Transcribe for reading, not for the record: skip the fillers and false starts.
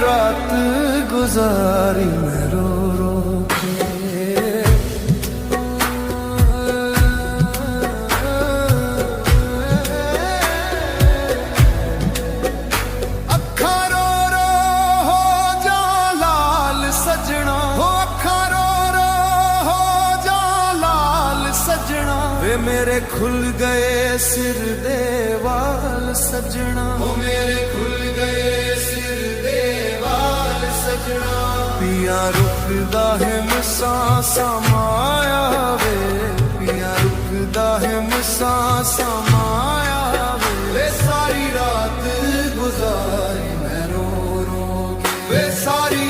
रात गुजारी मैं रो रो के। अखा रो रो हो जा लाल सजना, हो अखा रो रो हो जा लाल सजना, वे मेरे खुल गए सिर दे वाल सजना, हो मेरे खुल गए सिर दे वाल सजना। पिया रुकदा है मिसां समाया वे, पिया रुकदा है मिसां समाया वे सारी रात गुजारी मैं रो रो के, वे सारी